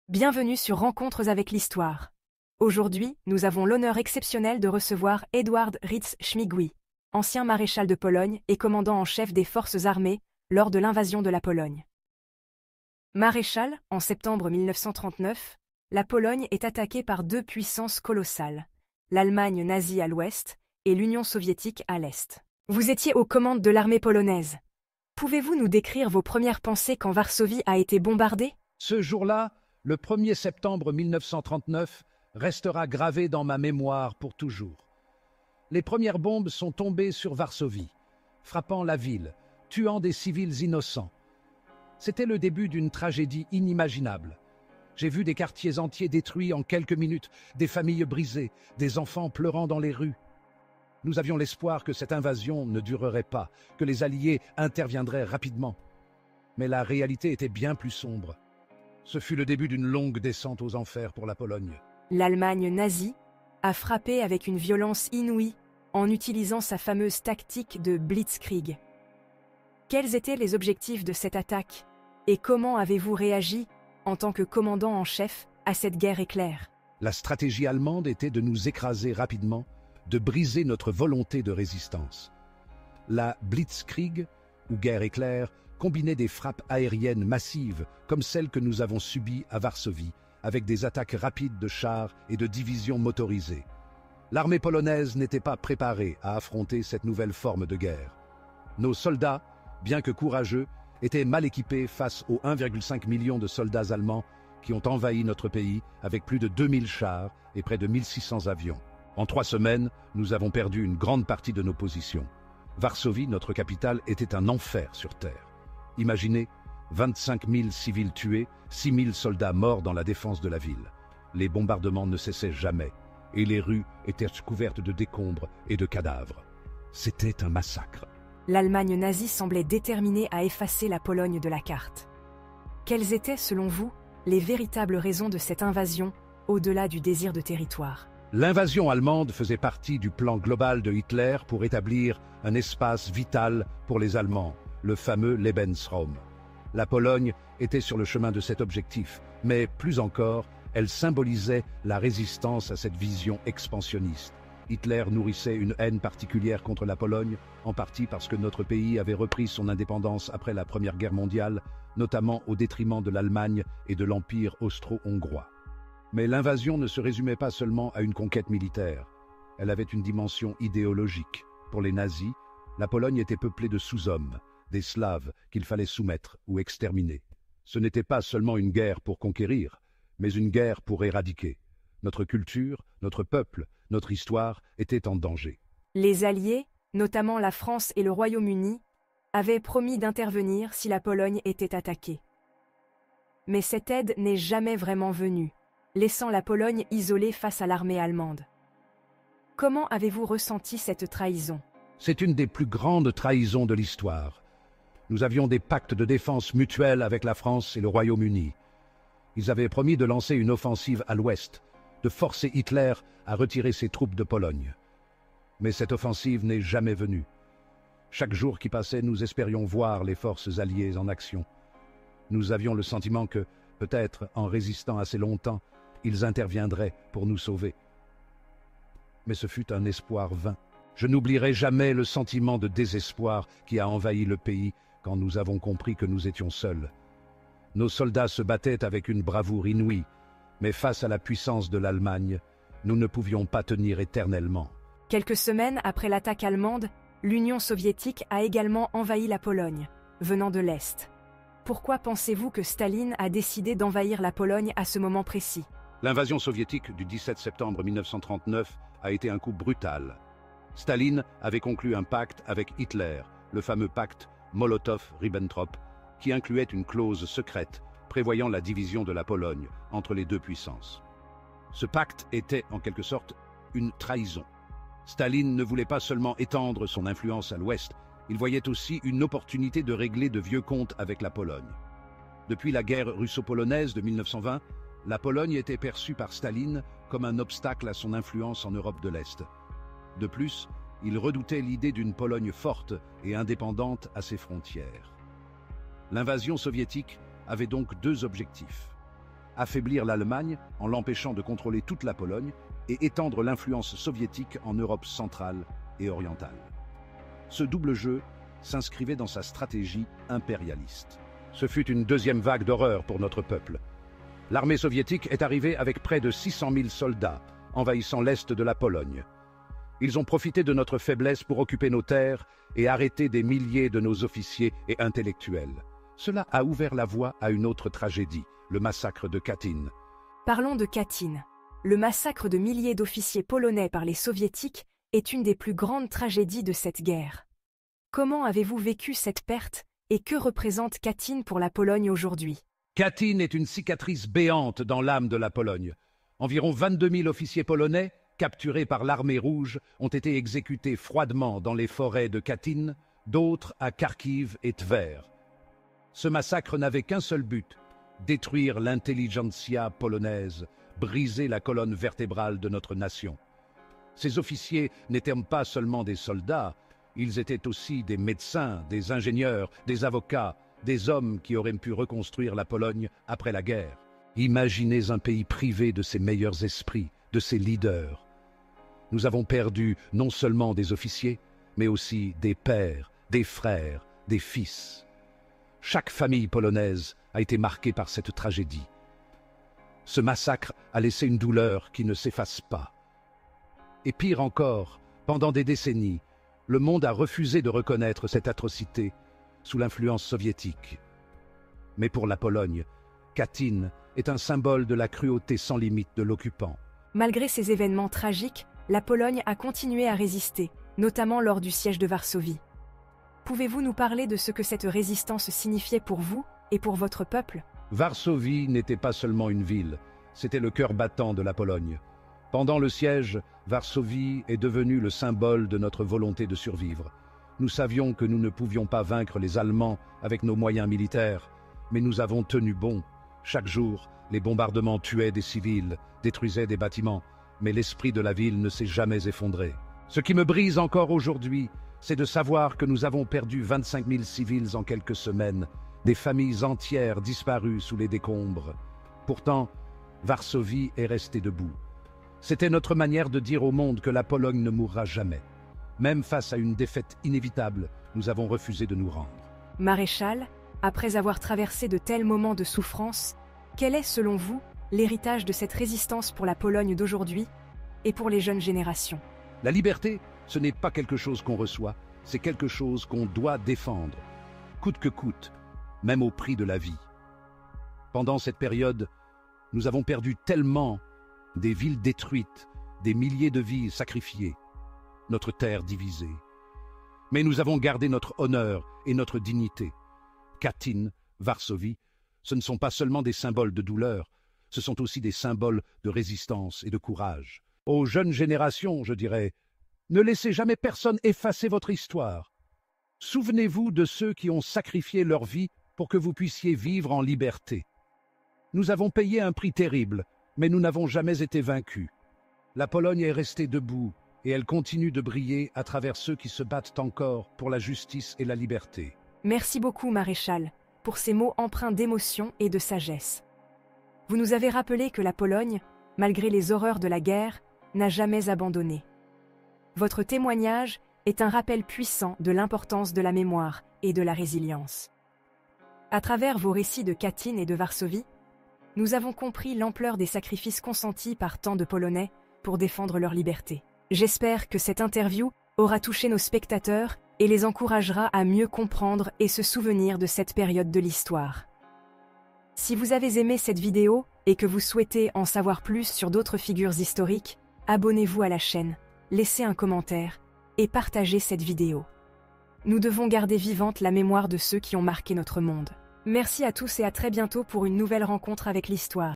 Bienvenue sur Rencontres avec l'Histoire. Aujourd'hui, nous avons l'honneur exceptionnel de recevoir Edward Ritz-Śmigły, ancien maréchal de Pologne et commandant en chef des forces armées lors de l'invasion de la Pologne. Maréchal, en septembre 1939, la Pologne est attaquée par deux puissances colossales, l'Allemagne nazie à l'ouest et l'Union soviétique à l'est. Vous étiez aux commandes de l'armée polonaise. Pouvez-vous nous décrire vos premières pensées quand Varsovie a été bombardée? Ce jour-là, le 1er septembre 1939, restera gravé dans ma mémoire pour toujours. Les premières bombes sont tombées sur Varsovie, frappant la ville, tuant des civils innocents. C'était le début d'une tragédie inimaginable. J'ai vu des quartiers entiers détruits en quelques minutes, des familles brisées, des enfants pleurant dans les rues. Nous avions l'espoir que cette invasion ne durerait pas, que les Alliés interviendraient rapidement. Mais la réalité était bien plus sombre. Ce fut le début d'une longue descente aux enfers pour la Pologne. L'Allemagne nazie a frappé avec une violence inouïe en utilisant sa fameuse tactique de Blitzkrieg. Quels étaient les objectifs de cette attaque et comment avez-vous réagi en tant que commandant en chef à cette guerre éclair? La stratégie allemande était de nous écraser rapidement, de briser notre volonté de résistance. La Blitzkrieg, ou guerre éclair, combinait des frappes aériennes massives comme celles que nous avons subies à Varsovie, avec des attaques rapides de chars et de divisions motorisées. L'armée polonaise n'était pas préparée à affronter cette nouvelle forme de guerre. Nos soldats, bien que courageux, étaient mal équipés face aux 1,5 million de soldats allemands qui ont envahi notre pays avec plus de 2000 chars et près de 1600 avions. En 3 semaines, nous avons perdu une grande partie de nos positions. Varsovie, notre capitale, était un enfer sur terre. Imaginez, 25 000 civils tués, 6 000 soldats morts dans la défense de la ville. Les bombardements ne cessaient jamais, et les rues étaient couvertes de décombres et de cadavres. C'était un massacre. L'Allemagne nazie semblait déterminée à effacer la Pologne de la carte. Quelles étaient, selon vous, les véritables raisons de cette invasion, au-delà du désir de territoire? L'invasion allemande faisait partie du plan global de Hitler pour établir un espace vital pour les Allemands, le fameux Lebensraum. La Pologne était sur le chemin de cet objectif, mais plus encore, elle symbolisait la résistance à cette vision expansionniste. Hitler nourrissait une haine particulière contre la Pologne, en partie parce que notre pays avait repris son indépendance après la Première Guerre mondiale, notamment au détriment de l'Allemagne et de l'Empire austro-hongrois. Mais l'invasion ne se résumait pas seulement à une conquête militaire. Elle avait une dimension idéologique. Pour les nazis, la Pologne était peuplée de sous-hommes, des Slaves qu'il fallait soumettre ou exterminer. Ce n'était pas seulement une guerre pour conquérir, mais une guerre pour éradiquer. Notre culture, notre peuple, notre histoire étaient en danger. Les Alliés, notamment la France et le Royaume-Uni, avaient promis d'intervenir si la Pologne était attaquée. Mais cette aide n'est jamais vraiment venue, laissant la Pologne isolée face à l'armée allemande. Comment avez-vous ressenti cette trahison? C'est une des plus grandes trahisons de l'histoire. Nous avions des pactes de défense mutuels avec la France et le Royaume-Uni. Ils avaient promis de lancer une offensive à l'ouest, de forcer Hitler à retirer ses troupes de Pologne. Mais cette offensive n'est jamais venue. Chaque jour qui passait, nous espérions voir les forces alliées en action. Nous avions le sentiment que, peut-être en résistant assez longtemps, ils interviendraient pour nous sauver. Mais ce fut un espoir vain. Je n'oublierai jamais le sentiment de désespoir qui a envahi le pays quand nous avons compris que nous étions seuls. Nos soldats se battaient avec une bravoure inouïe, mais face à la puissance de l'Allemagne, nous ne pouvions pas tenir éternellement. Quelques semaines après l'attaque allemande, l'Union soviétique a également envahi la Pologne, venant de l'Est. Pourquoi pensez-vous que Staline a décidé d'envahir la Pologne à ce moment précis? L'invasion soviétique du 17 septembre 1939 a été un coup brutal. Staline avait conclu un pacte avec Hitler, le fameux pacte Molotov-Ribbentrop, qui incluait une clause secrète prévoyant la division de la Pologne entre les deux puissances. Ce pacte était, en quelque sorte, une trahison. Staline ne voulait pas seulement étendre son influence à l'Ouest, il voyait aussi une opportunité de régler de vieux comptes avec la Pologne. Depuis la guerre russo-polonaise de 1920, la Pologne était perçue par Staline comme un obstacle à son influence en Europe de l'Est. De plus, il redoutait l'idée d'une Pologne forte et indépendante à ses frontières. L'invasion soviétique avait donc 2 objectifs. affaiblir l'Allemagne en l'empêchant de contrôler toute la Pologne et étendre l'influence soviétique en Europe centrale et orientale. Ce double jeu s'inscrivait dans sa stratégie impérialiste. Ce fut une deuxième vague d'horreur pour notre peuple. L'armée soviétique est arrivée avec près de 600 000 soldats, envahissant l'est de la Pologne. Ils ont profité de notre faiblesse pour occuper nos terres et arrêter des milliers de nos officiers et intellectuels. Cela a ouvert la voie à une autre tragédie, le massacre de Katyn. Parlons de Katyn. Le massacre de milliers d'officiers polonais par les soviétiques est une des plus grandes tragédies de cette guerre. Comment avez-vous vécu cette perte et que représente Katyn pour la Pologne aujourd'hui? Katyn est une cicatrice béante dans l'âme de la Pologne. Environ 22 000 officiers polonais, capturés par l'armée rouge, ont été exécutés froidement dans les forêts de Katyn, d'autres à Kharkiv et Tver. Ce massacre n'avait qu'un seul but, détruire l'intelligentsia polonaise, briser la colonne vertébrale de notre nation. Ces officiers n'étaient pas seulement des soldats, ils étaient aussi des médecins, des ingénieurs, des avocats, des hommes qui auraient pu reconstruire la Pologne après la guerre. Imaginez un pays privé de ses meilleurs esprits, de ses leaders. Nous avons perdu non seulement des officiers, mais aussi des pères, des frères, des fils. Chaque famille polonaise a été marquée par cette tragédie. Ce massacre a laissé une douleur qui ne s'efface pas. Et pire encore, pendant des décennies, le monde a refusé de reconnaître cette atrocité sous l'influence soviétique. Mais pour la Pologne, Katyn est un symbole de la cruauté sans limite de l'occupant. Malgré ces événements tragiques, la Pologne a continué à résister, notamment lors du siège de Varsovie. Pouvez-vous nous parler de ce que cette résistance signifiait pour vous et pour votre peuple? Varsovie n'était pas seulement une ville, c'était le cœur battant de la Pologne. Pendant le siège, Varsovie est devenue le symbole de notre volonté de survivre. Nous savions que nous ne pouvions pas vaincre les Allemands avec nos moyens militaires, mais nous avons tenu bon. Chaque jour, les bombardements tuaient des civils, détruisaient des bâtiments, mais l'esprit de la ville ne s'est jamais effondré. Ce qui me brise encore aujourd'hui, c'est de savoir que nous avons perdu 25 000 civils en quelques semaines, des familles entières disparues sous les décombres. Pourtant, Varsovie est restée debout. C'était notre manière de dire au monde que la Pologne ne mourra jamais. Même face à une défaite inévitable, nous avons refusé de nous rendre. Maréchal, après avoir traversé de tels moments de souffrance, quel est, selon vous, l'héritage de cette résistance pour la Pologne d'aujourd'hui et pour les jeunes générations? La liberté, ce n'est pas quelque chose qu'on reçoit, c'est quelque chose qu'on doit défendre, coûte que coûte, même au prix de la vie. Pendant cette période, nous avons perdu tellement, des villes détruites, des milliers de vies sacrifiées, notre terre divisée. Mais nous avons gardé notre honneur et notre dignité. Katyn, Varsovie, ce ne sont pas seulement des symboles de douleur, ce sont aussi des symboles de résistance et de courage. Aux jeunes générations, je dirais, ne laissez jamais personne effacer votre histoire. Souvenez-vous de ceux qui ont sacrifié leur vie pour que vous puissiez vivre en liberté. Nous avons payé un prix terrible, mais nous n'avons jamais été vaincus. La Pologne est restée debout et elle continue de briller à travers ceux qui se battent encore pour la justice et la liberté. Merci beaucoup, Maréchal, pour ces mots empreints d'émotion et de sagesse. Vous nous avez rappelé que la Pologne, malgré les horreurs de la guerre, n'a jamais abandonné. Votre témoignage est un rappel puissant de l'importance de la mémoire et de la résilience. À travers vos récits de Katyn et de Varsovie, nous avons compris l'ampleur des sacrifices consentis par tant de Polonais pour défendre leur liberté. J'espère que cette interview aura touché nos spectateurs et les encouragera à mieux comprendre et se souvenir de cette période de l'histoire. Si vous avez aimé cette vidéo et que vous souhaitez en savoir plus sur d'autres figures historiques, abonnez-vous à la chaîne, laissez un commentaire et partagez cette vidéo. Nous devons garder vivante la mémoire de ceux qui ont marqué notre monde. Merci à tous et à très bientôt pour une nouvelle rencontre avec l'histoire.